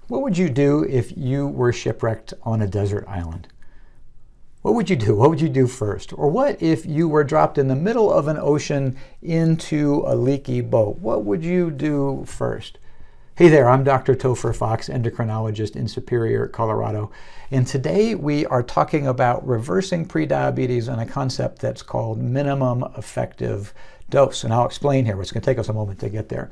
What would you do if you were shipwrecked on a desert island? What would you do? What would you do first? Or what if you were dropped in the middle of an ocean into a leaky boat? What would you do first? Hey there, I'm Dr. Topher Fox, endocrinologist in Superior, Colorado. And today we are talking about reversing prediabetes and a concept that's called minimum effective dose. And I'll explain here. It's going to take us a moment to get there.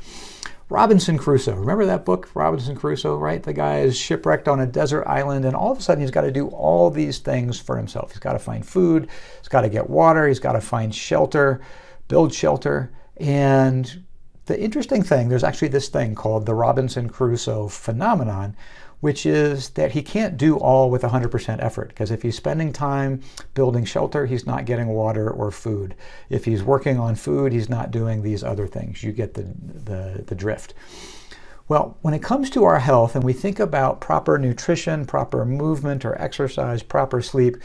Robinson Crusoe. Remember that book, Robinson Crusoe, right? The guy is shipwrecked on a desert island, and all of a sudden he's got to do all these things for himself. He's got to find food, he's got to get water, he's got to find shelter, build shelter. And the interesting thing, there's actually this thing called the Robinson Crusoe phenomenon, which is that he can't do all with 100% effort, because if he's spending time building shelter, he's not getting water or food. If he's working on food, he's not doing these other things. You get the drift. Well, when it comes to our health and we think about proper nutrition, proper movement or exercise, proper sleep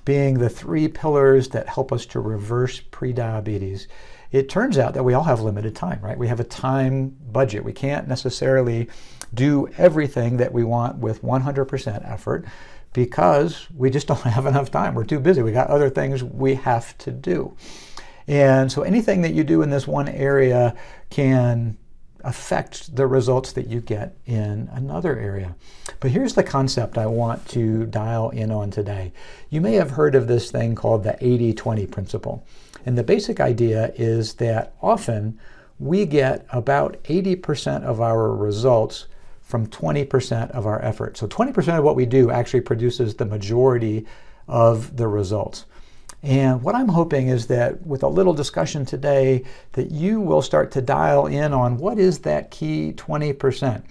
being the three pillars that help us to reverse prediabetes, it turns out that we all have limited time, right? We have a time budget. We can't necessarily do everything that we want with 100% effort because we just don't have enough time. We're too busy. We got other things we have to do. And so anything that you do in this one area can affect the results that you get in another area. But here's the concept I want to dial in on today. You may have heard of this thing called the 80-20 principle. And the basic idea is that often we get about 80% of our results from 20% of our effort. So 20% of what we do actually produces the majority of the results. And what I'm hoping is that with a little discussion today, that you will start to dial in on what is that key 20%.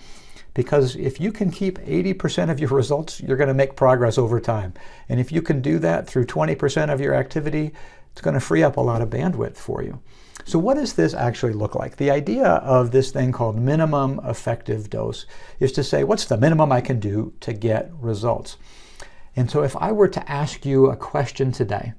Because if you can keep 80% of your results, you're going to make progress over time. And if you can do that through 20% of your activity, it's going to free up a lot of bandwidth for you. So what does this actually look like? The idea of this thing called minimum effective dose is to say, what's the minimum I can do to get results? And so if I were to ask you a question today,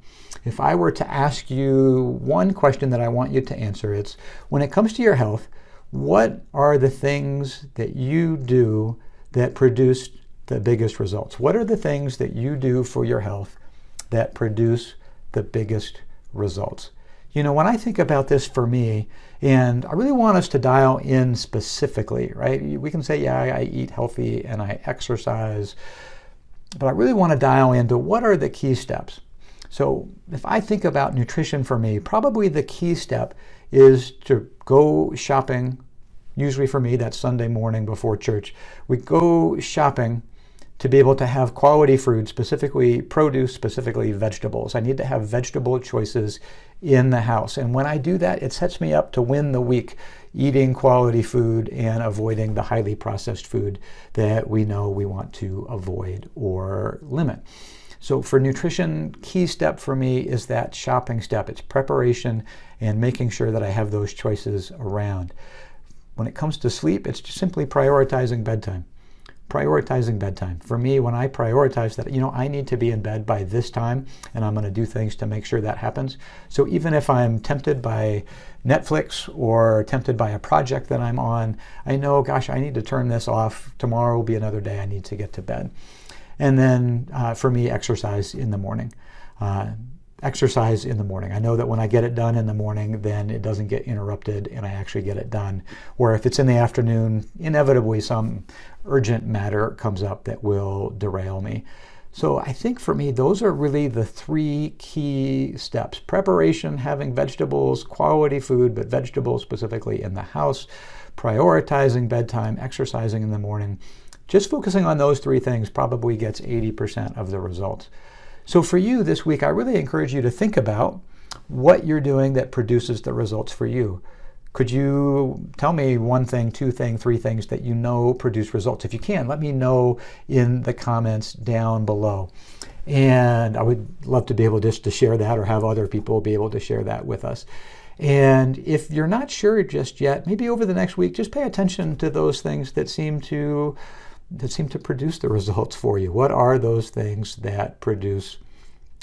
if I were to ask you one question that I want you to answer, it's when it comes to your health, what are the things that you do that produce the biggest results? What are the things that you do for your health that produce the biggest results? You know, when I think about this for me, and I really want us to dial in specifically, right? We can say, yeah, I eat healthy and I exercise, but I really want to dial into what are the key steps. So if I think about nutrition for me, probably the key step is to go shopping. Usually for me, that's Sunday morning before church. We go shopping to be able to have quality food, specifically produce, specifically vegetables. I need to have vegetable choices in the house. And when I do that, it sets me up to win the week, eating quality food and avoiding the highly processed food that we know we want to avoid or limit. So for nutrition, key step for me is that shopping step. It's preparation and making sure that I have those choices around. When it comes to sleep, it's just simply prioritizing bedtime. Prioritizing bedtime. For me, when I prioritize that, you know, I need to be in bed by this time, and I'm going to do things to make sure that happens. So even if I'm tempted by Netflix or tempted by a project that I'm on, I know, gosh, I need to turn this off. Tomorrow will be another day I need to get to bed. And then for me, exercise in the morning. Exercise in the morning. I know that when I get it done in the morning, then it doesn't get interrupted and I actually get it done. Or if it's in the afternoon, inevitably some urgent matter comes up that will derail me. So I think for me, those are really the three key steps. Preparation, having vegetables, quality food, but vegetables specifically in the house, prioritizing bedtime, exercising in the morning. Just focusing on those three things probably gets 80% of the results. So for you this week, I really encourage you to think about what you're doing that produces the results for you. Could you tell me one thing, two things, three things that you know produce results? If you can, let me know in the comments down below. And I would love to be able just to share that or have other people be able to share that with us. And if you're not sure just yet, maybe over the next week, just pay attention to those things that seem to produce the results for you. What are those things that produce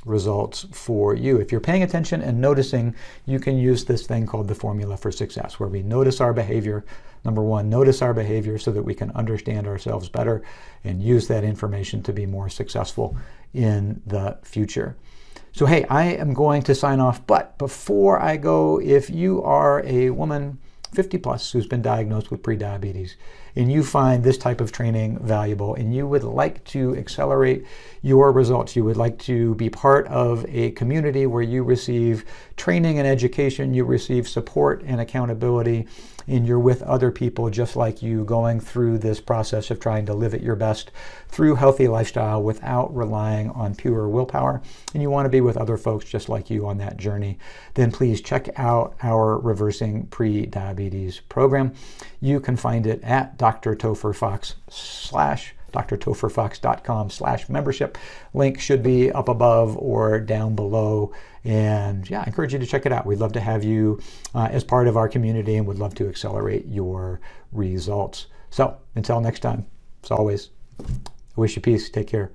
results for you? If you're paying attention and noticing, you can use this thing called the formula for success, where we notice our behavior, Number one, notice our behavior so that we can understand ourselves better and use that information to be more successful in the future. So hey, I am going to sign off, but before I go, if you are a woman 50 plus who's been diagnosed with prediabetes and you find this type of training valuable and you would like to accelerate your results, you would like to be part of a community where you receive training and education, you receive support and accountability, and you're with other people just like you going through this process of trying to live at your best through healthy lifestyle without relying on pure willpower, and you want to be with other folks just like you on that journey, then please check out our Reversing Prediabetes program. You can find it at Dr. Topher Fox drtopherfox.com/membership. Link should be up above or down below. And yeah, I encourage you to check it out. We'd love to have you as part of our community and would love to accelerate your results. So until next time, as always, I wish you peace. Take care.